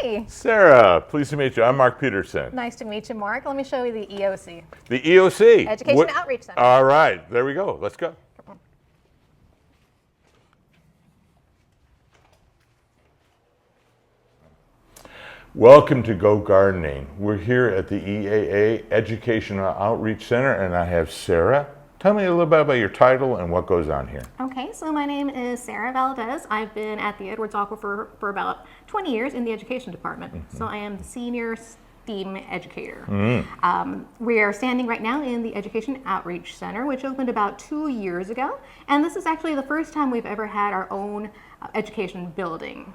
Hi. Sarah, pleased to meet you. I'm Mark Peterson. Nice to meet you, Mark. Let me show you the EOC. The EOC. Education Outreach Center. All right, there we go. Let's go. Welcome to Go Gardening. We're here at the EAA Educational Outreach Center, and I have Sarah. Tell me a little bit about your title and what goes on here. Okay, so my name is Sarah Valdez. I've been at the Edwards Aquifer for about 20 years in the education department. So I am the senior STEAM educator. We are standing right now in the Education Outreach Center, which opened about 2 years ago. And this is actually the first time we've ever had our own education building.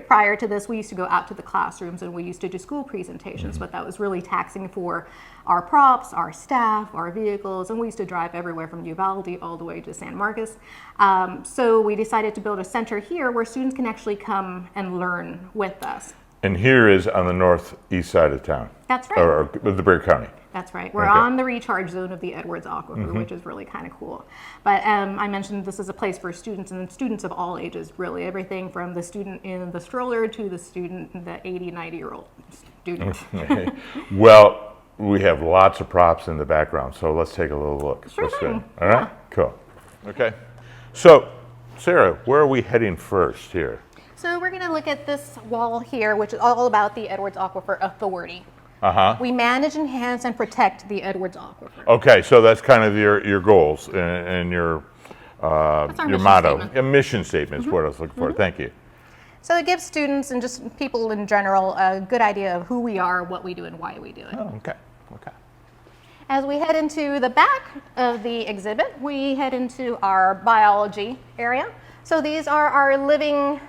Prior to this, we used to go out to the classrooms and we used to do school presentations, but that was really taxing for our props, our staff, our vehicles, and we used to drive everywhere from Uvalde all the way to San Marcos. So we decided to build a center here where students can actually come and learn with us. And here is on the northeast side of town. That's right. Or the Bexar County. That's right. We're Okay. on the recharge zone of the Edwards Aquifer, which is really kind of cool. But I mentioned this is a place for students, and students of all ages, really. Everything from the student in the stroller to the student, the 80, 90-year-old student. Well, we have lots of props in the background, so let's take a little look. Sure Let's go. thing. All right, cool. Okay. So, Sarah, where are we heading first here? So we're going to look at this wall here, which is all about the Edwards Aquifer Authority. Uh-huh. We manage, enhance, and protect the Edwards Aquifer. Okay, so that's kind of your goals and your mission motto. statement. A mission statement is what I was looking for. Thank you. So it gives students and just people in general a good idea of who we are, what we do, and why we do it. Oh, okay. Okay. As we head into the back of the exhibit, we head into our biology area. So these are our living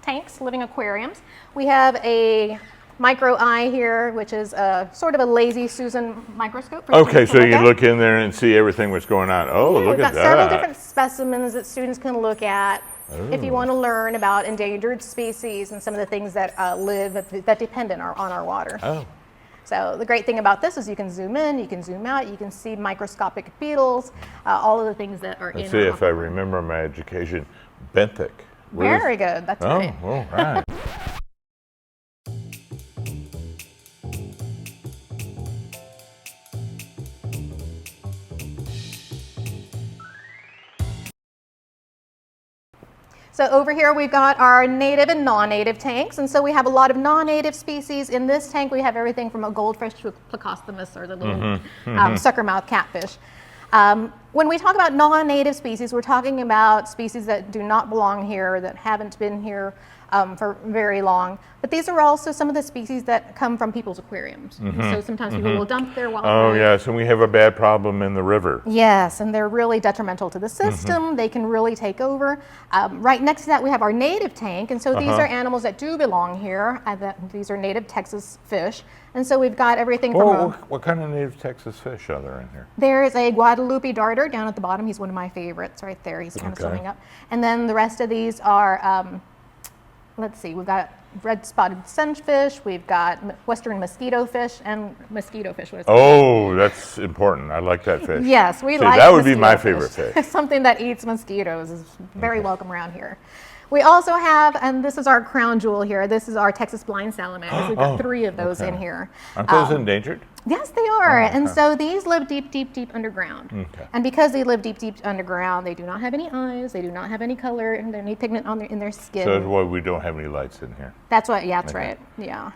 tanks, living aquariums. We have a micro eye here, which is sort of a lazy Susan microscope. For Okay, students so to you look can at. look in there and see everything that's going on. Oh, Yeah, look we've at got several that. different specimens that students can look at if you want to learn about endangered species and some of the things that that depend on our water. Oh. So the great thing about this is you can zoom in, you can zoom out, you can see microscopic beetles, all of the things that are Let's in see our if I remember my education. Benthic. Very good, that's Oh, right. all right. So over here we've got our native and non-native tanks, and so we have a lot of non-native species. In this tank we have everything from a goldfish to a plecostomus, or the little suckermouth catfish. When we talk about non-native species, we're talking about species that do not belong here, that haven't been here for very long. But these are also some of the species that come from people's aquariums. So sometimes people will dump their wild Oh, life. yes, and we have a bad problem in the river. Yes, and they're really detrimental to the system. They can really take over. Right next to that, we have our native tank, and so these are animals that do belong here. These are native Texas fish, and so we've got everything from Oh, what kind of native Texas fish are there in here? there is a Guadalupe darter down at the bottom. He's one of my favorites right there. He's kind of Okay. swimming up. And then the rest of these are, let's see, we've got red spotted sunfish, we've got western mosquito fish, and mosquito fish. What is it? Oh, that's important. I like that fish. Yes, we See, like that would be my mosquito favorite fish. Something that eats mosquitoes is very welcome around here. We also have, and this is our crown jewel here, this is our Texas blind salamanders. We've got 3 of those in here. Aren't those endangered? Yes, they are. And so these live deep, deep, deep underground. Okay. And because they live deep, deep underground, they do not have any eyes, they do not have any color, and any pigment in their skin. So that's why we don't have any lights in here. That's what, yeah, that's right. Yeah.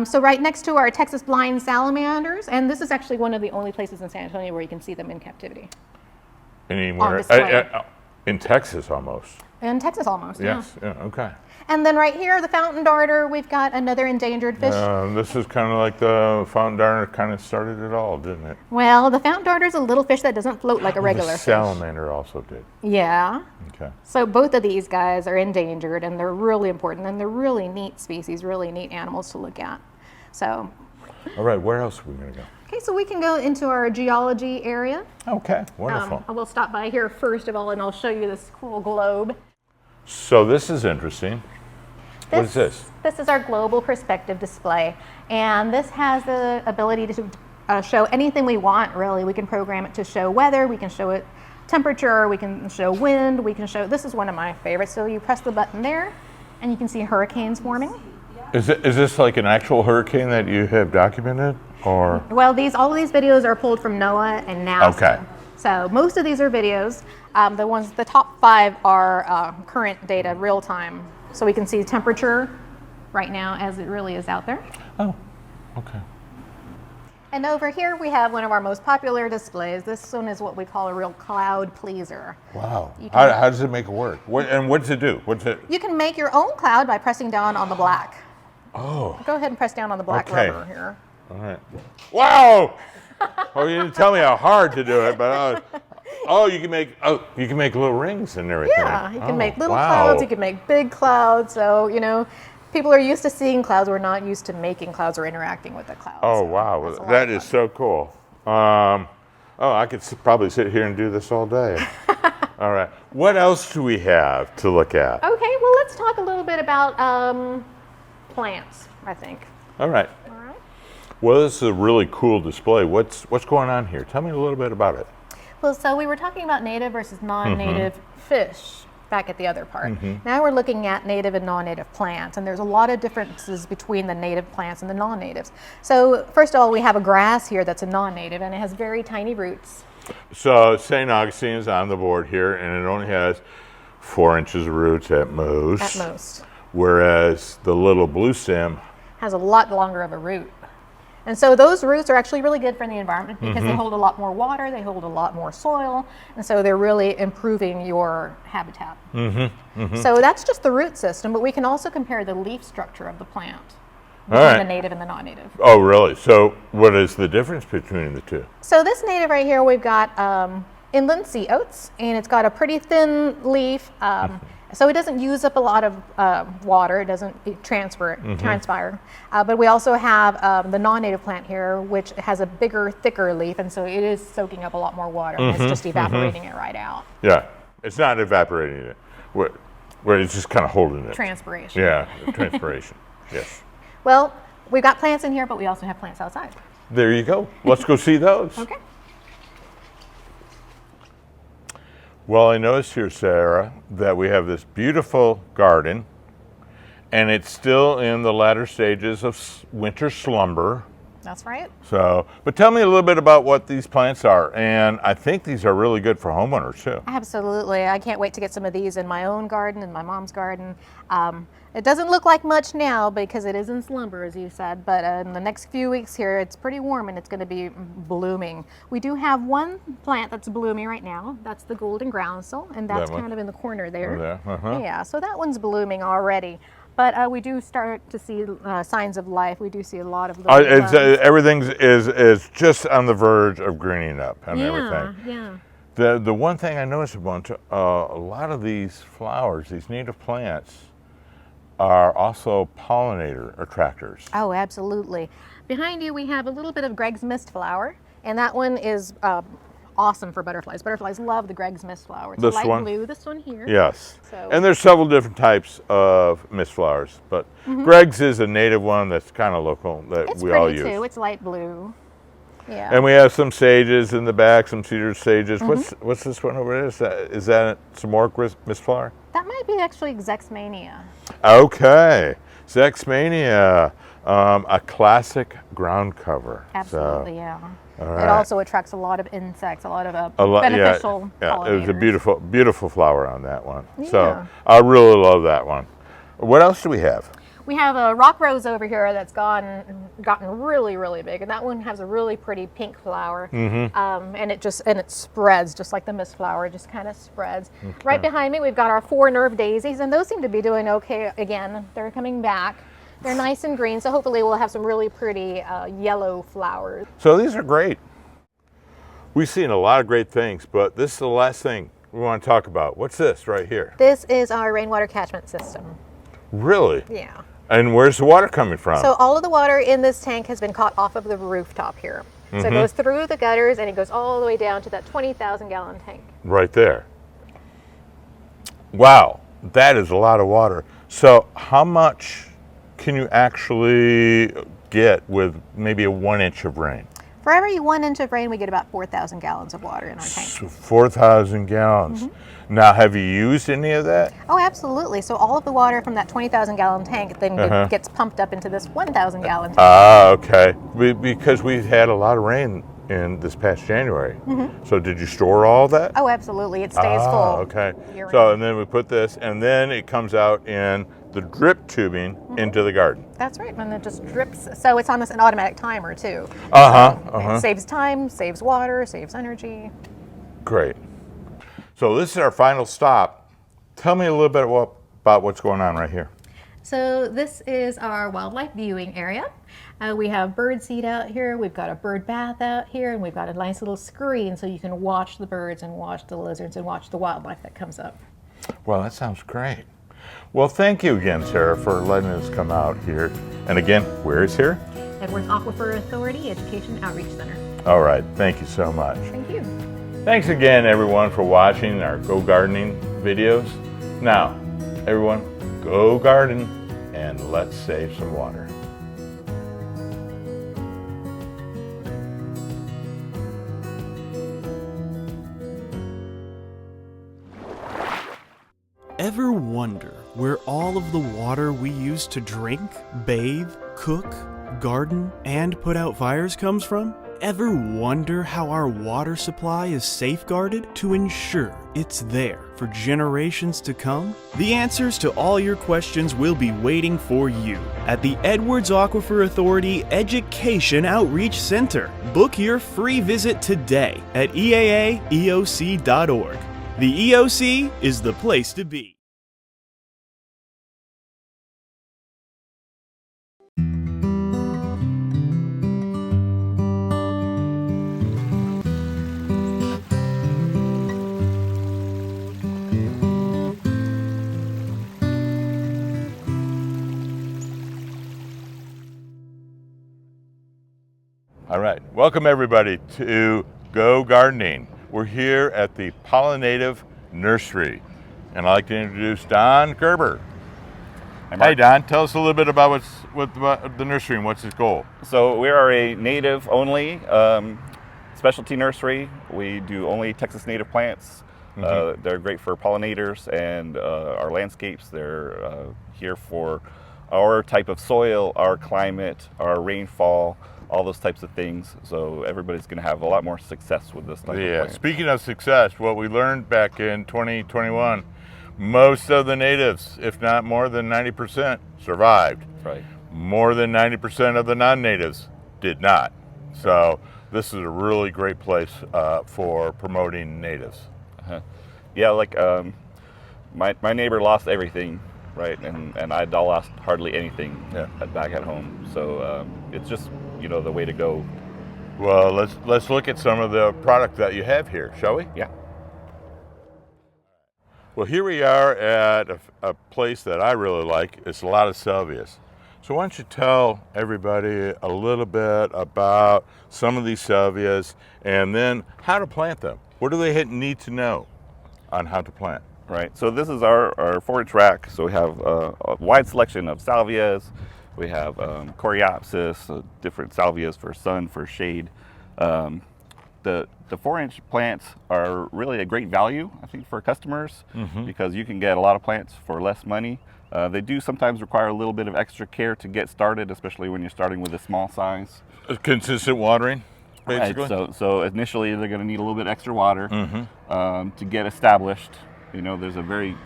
So right next to our Texas blind salamanders, and this is actually one of the only places in San Antonio where you can see them in captivity. Anywhere display. in Texas almost. In Texas almost, Yes. Yeah. Okay. And then right here, the fountain darter, we've got another endangered fish. This is kind of like the fountain darter kind of started it all, didn't it? Well, the fountain darter is a little fish that doesn't float like a regular The fish. salamander also did. Yeah. Okay. So both of these guys are endangered, and they're really important, and they're really neat species, really neat animals to look at. So, All right. Where else are we going to go? okay, so we can go into our geology area. Okay. Wonderful. I will stop by here first of all, and I'll show you this cool globe. So this is interesting. What is this? This is our global perspective display, and this has the ability to show anything we want, really. We can program it to show weather, we can show it temperature, we can show wind, we can show, this is one of my favorites. So you press the button there, and you can see hurricanes forming. Is this like an actual hurricane that you have documented, or? Well, all of these videos are pulled from NOAA and NASA. Okay. So most of these are videos. The top 5 are current data, real time. So we can see temperature right now as it really is out there. Oh, okay. And over here we have one of our most popular displays. This one is what we call a real cloud pleaser. Wow. You How can- does it make it work? And what does it do? You can make your own cloud by pressing down on the black. Oh, Go ahead and press down on the black Okay. rubber here. all right. Wow! Oh, you didn't tell me how hard to do it, but you can make little rings and everything. Yeah, you can make little wow. clouds, you can make big clouds. So, people are used to seeing clouds. We're not used to making clouds or interacting with the clouds. Oh So wow, that's a lot that of is fun. so cool. I could probably sit here and do this all day. All right. What else do we have to look at? Okay, well, let's talk a little bit about plants, I think. All right. All right. Well, this is a really cool display. What's going on here? Tell me a little bit about it. Well, so we were talking about native versus non-native fish back at the other part. Now we're looking at native and non-native plants, and there's a lot of differences between the native plants and the non-natives. So first of all, we have a grass here that's a non-native, and it has very tiny roots. So St. Augustine is on the board here, and it only has 4 inches of roots at most. At most. Whereas the little blue stem, Has a lot longer of a root. And so those roots are actually really good for the environment because they hold a lot more water, they hold a lot more soil, and so they're really improving your habitat. So that's just the root system, but we can also compare the leaf structure of the plant between right. the native and the non-native. oh really? So what is the difference between the two? So this native right here, we've got inland sea oats, and it's got a pretty thin leaf. So it doesn't use up a lot of water. It doesn't transpire. But we also have the non-native plant here, which has a bigger, thicker leaf, and so it is soaking up a lot more water, and it's just evaporating it right out. Yeah, it's not evaporating it. Where it's just kind of holding it. Transpiration. Yeah, transpiration. Yes. Well, we've got plants in here, but we also have plants outside. There you go. Let's go see those. Okay. Well, I noticed here, Sarah, that we have this beautiful garden, and it's still in the latter stages of winter slumber. That's right. So, but tell me a little bit about what these plants are, and I think these are really good for homeowners too. Absolutely. I can't wait to get some of these in my own garden, in my mom's garden. It doesn't look like much now because it is in slumber, as you said, but in the next few weeks here, it's pretty warm and it's going to be blooming. We do have one plant that's blooming right now. That's the golden groundsel, and that's That one? kind of in the corner there. Over there, uh-huh. Yeah, so that one's blooming already. But we do start to see signs of life. We do see a lot of little buds. Everything is just on the verge of greening up and everything. Yeah. The one thing I noticed about a lot of these flowers, these native plants, are also pollinator attractors. Oh, absolutely. Behind you, we have a little bit of Greg's mist flower, and that one is awesome for butterflies. Butterflies love the Greg's mist flower. It's This light one? blue. This one here. Yes. So- And there's several different types of mist flowers, but Greg's is a native one that's kind of local that It's we all pretty use. too. It's light blue. Yeah. And we have some sages in the back, some cedar sages. Mm-hmm. What's this one over there? Is that some more mist flower? That might be actually Zexmania. Okay, Zexmania, a classic ground cover. Absolutely, So, yeah. all It right. also attracts a lot of insects, a lot of Yeah, beneficial yeah, it was a pollinators. beautiful flower on that one. So Yeah. I really love that one. What else do we have? We have a rock rose over here that's gotten really, really big, and that one has a really pretty pink flower, and it spreads just like the mist flower, just kind of spreads. Right behind me, we've got our 4 nerve daisies, and those seem to be doing okay again. They're coming back. They're nice and green, so hopefully we'll have some really pretty yellow flowers. So these are great. We've seen a lot of great things, but this is the last thing we want to talk about. What's this right here? This is our rainwater catchment system. Really? Yeah. And where's the water coming from? So all of the water in this tank has been caught off of the rooftop here. So it goes through the gutters and it goes all the way down to that 20,000 gallon tank. Right there. Wow, that is a lot of water. So how much can you actually get with maybe a 1 inch of rain? For every 1 inch of rain, we get about 4,000 gallons of water in our tank. So 4,000 gallons. Now, have you used any of that? Oh, absolutely. So all of the water from that 20,000 gallon tank then gets pumped up into this 1,000 gallon tank. Ah, okay. Because we've had a lot of rain in this past January. So did you store all that? Oh, absolutely. It stays full. Okay. year So, round. and then we put this, and then it comes out in the drip tubing into the garden. That's right, and it just drips. So it's on an automatic timer too. It saves time, saves water, saves energy. Great. So this is our final stop. Tell me a little bit about what's going on right here. So this is our wildlife viewing area. We have bird seed out here, we've got a bird bath out here, and we've got a nice little screen so you can watch the birds and watch the lizards and watch the wildlife that comes up. Well, that sounds great. Well, thank you again, Sarah, for letting us come out here. And again, where is here? Edwards Aquifer Authority Education Outreach Center. All right, thank you so much. Thank you. Thanks again, everyone, for watching our Go Gardening videos. Now, everyone, go garden and let's save some water. Ever wonder where all of the water we use to drink, bathe, cook, garden, and put out fires comes from? Ever wonder how our water supply is safeguarded to ensure it's there for generations to come? The answers to all your questions will be waiting for you at the Edwards Aquifer Authority Education Outreach Center. Book your free visit today at eaaeoc.org. The EOC is the place to be. All right, welcome everybody to Go Gardening. We're here at the Pollinative Nursery, and I'd like to introduce Don Gerber. Hey Don, tell us a little bit about about the nursery and what's its goal. So we are a native-only specialty nursery. We do only Texas native plants. They're great for pollinators and our landscapes. They're here for our type of soil, our climate, our rainfall, all those types of things. So everybody's going to have a lot more success with this type of plant. Speaking of success, what we learned back in 2021, most of the natives, if not more than 90%, survived. Right. More than 90% of the non-natives did not. So this is a really great place for promoting natives. Yeah, like my neighbor lost everything, right, and I lost hardly anything back at home. So it's just the way to go. Well, let's look at some of the product that you have here, shall we? Yeah. Well, here we are at a place that I really like. It's a lot of salvias. So why don't you tell everybody a little bit about some of these salvias and then how to plant them. What do they need to know on how to plant? Right. So this is our forage rack. So we have a wide selection of salvias. We have coreopsis, different salvias for sun, for shade. The 4-inch plants are really a great value, I think, for customers because you can get a lot of plants for less money. They do sometimes require a little bit of extra care to get started, especially when you're starting with a small size. Consistent watering, basically? Right. So initially they're going to need a little bit extra water to get established. There's a very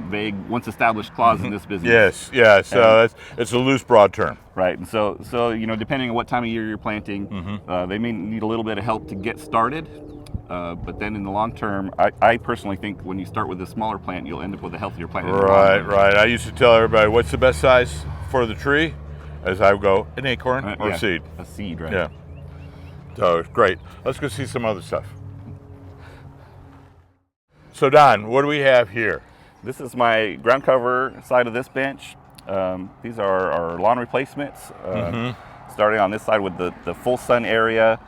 vague once established clause in this business. Yes, so it's a loose, broad term. Right, and so depending on what time of year you're planting, they may need a little bit of help to get started. But then in the long term, I personally think when you start with a smaller plant, you'll end up with a healthier plant. Right. I used to tell everybody, what's the best size for the tree? As I would go, an acorn or a seed. A seed, right? Yeah. So it's great. Let's go see some other stuff. So Don, what do we have here? This is my ground cover side of this bench. These are our lawn replacements. Starting on this side with the full sun area,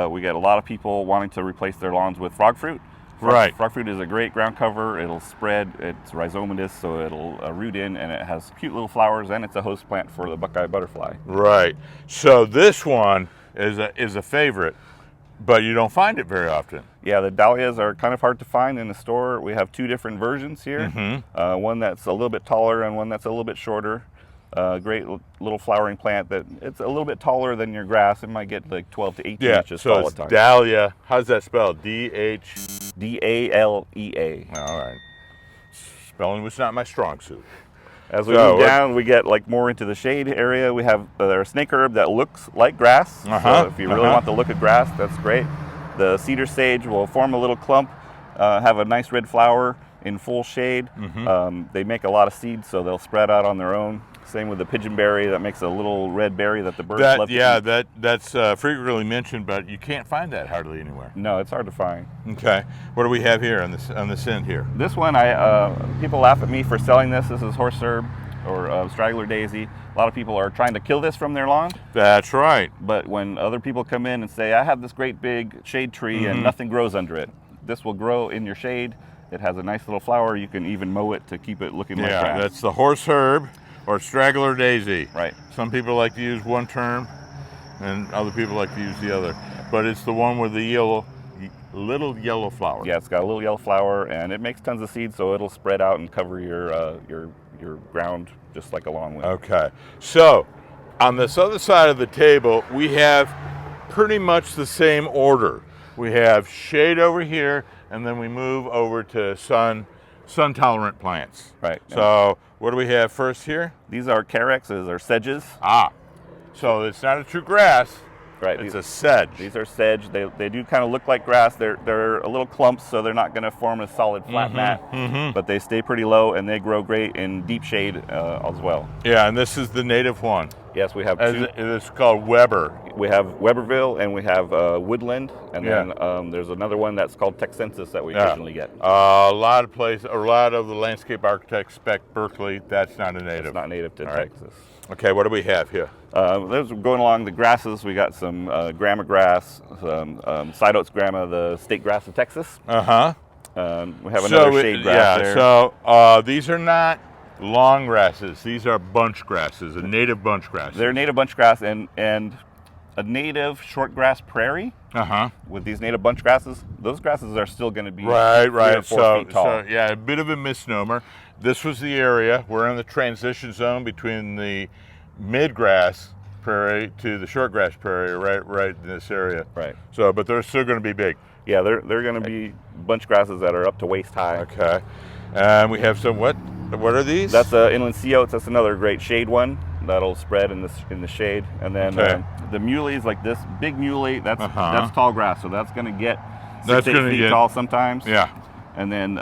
we get a lot of people wanting to replace their lawns with frog fruit. Right. Frog fruit is a great ground cover. It'll spread. It's rhizomatous, so it'll root in, and it has cute little flowers, and it's a host plant for the Buckeye butterfly. Right. So this one is a favorite but you don't find it very often. Yeah, the dahlias are kind of hard to find in the store. We have two different versions here. One that's a little bit taller and one that's a little bit shorter. Great little flowering plant that it's a little bit taller than your grass. It might get like 12 to 18 inches so tall it's at times. dahlia. How's that spelled? D-H? D-A-L-E-A. All right. Spelling was not my strong suit. As we So move down, we get like more into the shade area. We have our snake herb that looks like grass. So if you really want the look of grass, that's great. The cedar sage will form a little clump, have a nice red flower in full shade. They make a lot of seeds, so they'll spread out on their own. Same with the pigeonberry, that makes a little red berry that the birds love to eat. That's frequently mentioned, but you can't find that hardly anywhere. No, it's hard to find. Okay, what do we have here on this end here? This one, people laugh at me for selling this. This is horse herb or straggler daisy. A lot of people are trying to kill this from their lawn. That's right. But when other people come in and say, I have this great big shade tree and nothing grows under it, this will grow in your shade. It has a nice little flower. You can even mow it to keep it looking like grass. Yeah, that's the horse herb or straggler daisy. Right. Some people like to use one term and other people like to use the other. But it's the one with the little yellow flower. Yeah, it's got a little yellow flower and it makes tons of seeds, so it'll spread out and cover your ground just like a lawn will. Okay, so on this other side of the table, we have pretty much the same order. We have shade over here, and then we move over to sun-tolerant plants. Right. So what do we have first here? These are carexes or sedges. So it's not a true grass. Right. It's a sedge. These are sedge. They do kind of look like grass. They're a little clumps, so they're not going to form a solid flat mat. But they stay pretty low, and they grow great in deep shade as well. Yeah, and this is the native one. Yes, we have two. It's called Weber. We have Weberville, and we have Woodland, and then there's another one that's called Texensis that we occasionally get. A lot of the landscape architects spec Berkeley. That's not a native. It's not native to Texas. Okay, what do we have here? There's going along the grasses. We got some grama grass, some side oats grama, the state grass of Texas. We have another shade grass there. So these are not long grasses. These are bunch grasses, a native bunch grass. They're native bunch grass and a native short grass prairie. With these native bunch grasses, those grasses are still going to be 3 or 4 feet tall. So yeah, a bit of a misnomer. This was the area. We're in the transition zone between the mid-grass prairie to the short grass prairie, right in this area. Right. So, but they're still going to be big. Yeah, they're going to be bunch grasses that are up to waist high. Okay. And we have some what are these? That's inland sea oats. That's another great shade one that'll spread in the shade. And then the muleys, like this big muley, that's tall grass, so that's going to get 6 to 8 feet tall sometimes. Yeah. And then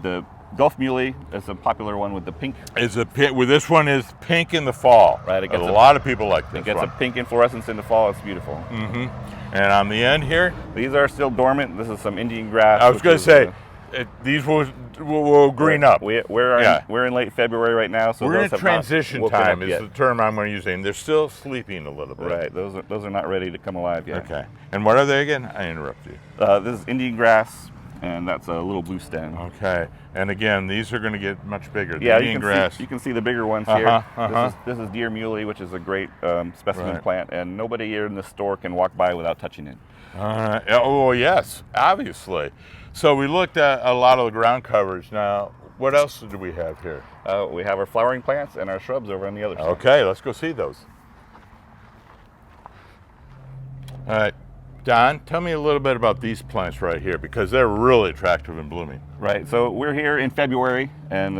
the Gulf muley is a popular one with the pink. This one is pink in the fall. Right. A lot of people like this. It gets a pink inflorescence in the fall. It's beautiful. And on the end here, these are still dormant. This is some Indian grass. I was going to say, these will green up. We're in late February right now, so we're in those transition time is the term I'm going to use. And they're still sleeping a little bit. Right. Those are not ready to come alive yet. Okay. And what are they again? I interrupted you. This is Indian grass, and that's a little blue stem. Okay. And again, these are going to get much bigger. Yeah, Indian grass. You can see the bigger ones here. This is deer muley, which is a great specimen plant, and nobody here in the store can walk by without touching it. Oh yes, obviously. So we looked at a lot of the ground covers. Now, what else do we have here? We have our flowering plants and our shrubs over on the other side. Okay, let's go see those. All right, Don, tell me a little bit about these plants right here, because they're really attractive and blooming. Right, so we're here in February, and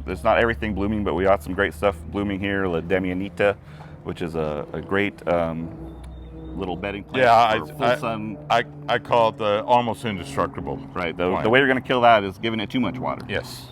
there's not everything blooming, but we got some great stuff blooming here. La Demianita, which is a great little bedding plant for full sun. I call it the almost indestructible. Right, the way you're going to kill that is giving it too much water. Yes.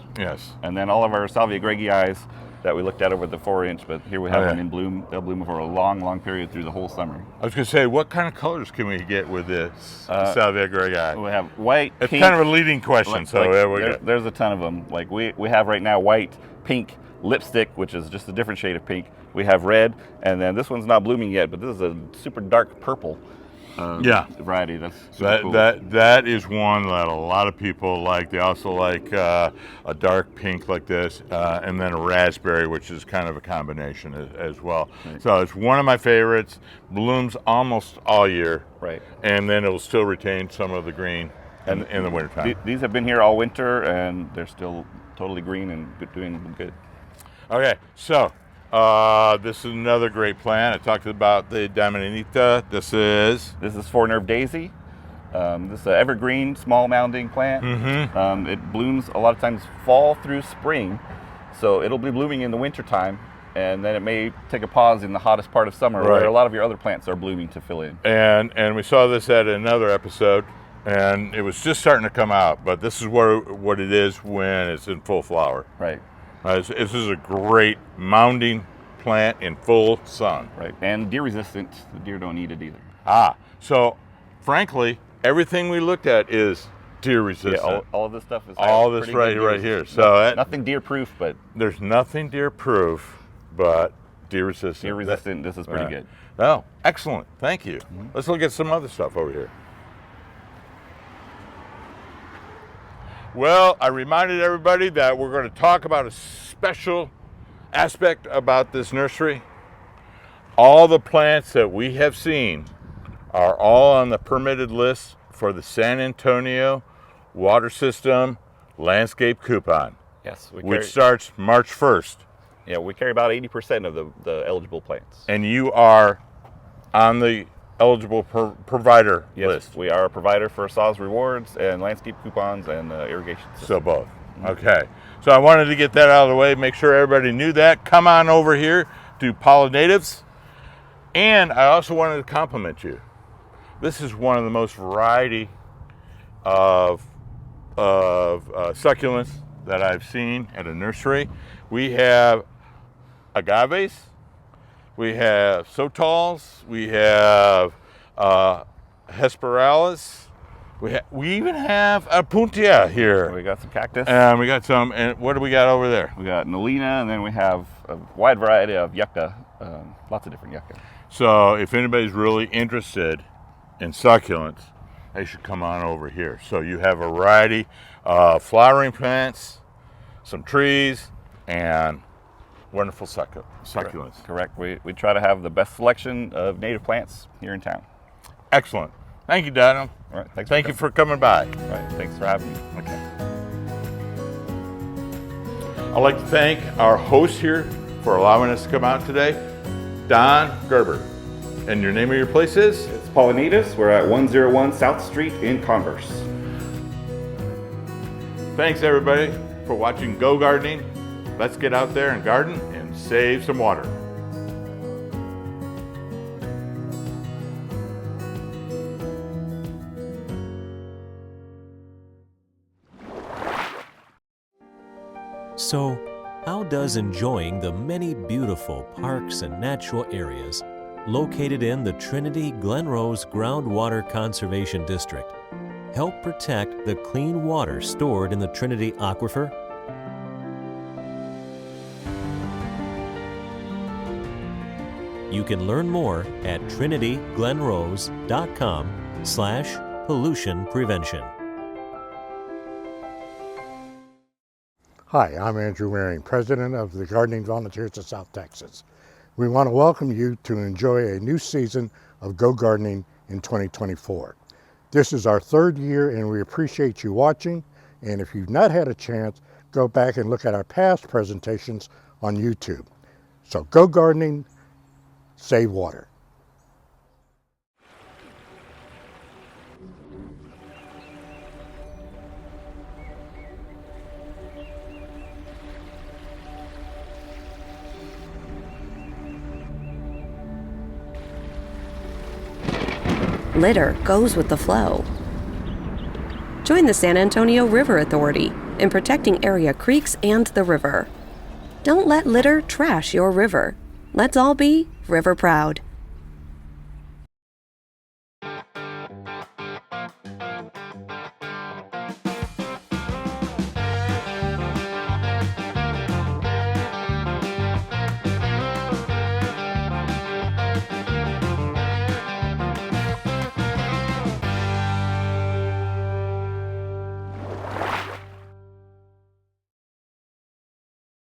And then all of our Salvia Gregii that we looked at over the 4-inch, but here we have one in bloom. They'll bloom for a long, long period through the whole summer. I was going to say, what kind of colors can we get with this Salvia Gregii? We have white, It's pink. kind of a leading question, There's a ton of them. Like we have right now white, pink, lipstick, which is just a different shade of pink. We have red, and then this one's not blooming yet, but this is a super dark purple. variety. That's super cool. That is one that a lot of people like. They also like a dark pink like this, and then a raspberry, which is kind of a combination as well. Right. So it's one of my favorites. Blooms almost all year, Right. and then it will still retain some of the green in the wintertime. These have been here all winter, and they're still totally green and doing good. Okay, so this is another great plant. I talked about the Diamanita. This is 4-nerve daisy. This is an evergreen, small mounding plant. Mm-hmm. It blooms a lot of times fall through spring, so it'll be blooming in the wintertime, and then it may take a pause in the hottest part of summer, Right. where a lot of your other plants are blooming to fill in. and we saw this at another episode, and it was just starting to come out. But this is what it is when it's in full flower. Right, This is a great mounding plant in full sun. right. And deer resistant. The deer don't eat it either. So frankly, everything we looked at is deer resistant. Yeah, all of this stuff is All this pretty good right deer here. resistant. So nothing deer proof, but there's nothing deer proof, but deer resistant. deer resistant. This is pretty good. Oh, excellent. Thank you. Let's look at some other stuff over here. Well, I reminded everybody that we're going to talk about a special aspect about this nursery. All the plants that we have seen are all on the permitted list for the San Antonio Water System Landscape Coupon, Yes, which starts March 1st. we carry about 80% of the eligible plants. And you are on the eligible provider Yes, list. we are a provider for SAWS rewards and landscape coupons and irrigation system. So both. Okay. So I wanted to get that out of the way, make sure everybody knew that. Come on over here to Pollinatives. And I also wanted to compliment you. This is one of the most variety of succulents that I've seen at a nursery. We have agaves, we have sotals, we have hesperalis, we even have a puntia here. We got some cactus. And we got some, and what do we got over there? We got Nolina, and then we have a wide variety of yucca, lots of different yucca. So if anybody's really interested in succulents, they should come on over here. So you have a variety of flowering plants, some trees, and wonderful succulents. Correct. We try to have the best selection of native plants here in town. Excellent. Thank you, Daniel. All right. Thank you for coming by. All right. Thanks for having me. Okay. I'd like to thank our host here for allowing us to come out today, Don Gerber. And your name of your place is? It's Pollinatus. We're at 101 South Street in Converse. Thanks, everybody, for watching Go Gardening. Let's get out there and garden and save some water. So, how does enjoying the many beautiful parks and natural areas located in the Trinity Glen Rose Groundwater Conservation District help protect the clean water stored in the Trinity Aquifer? You can learn more at trinityglenrose.com/pollution prevention. Hi, I'm Andrew Waring, President of the Gardening Volunteers of South Texas. We want to welcome you to enjoy a new season of Go Gardening in 2024. This is our third year and we appreciate you watching. And if you've not had a chance, go back and look at our past presentations on YouTube. So go gardening, save water. Litter goes with the flow. Join the San Antonio River Authority in protecting area creeks and the river. Don't let litter trash your river. Let's all be river proud.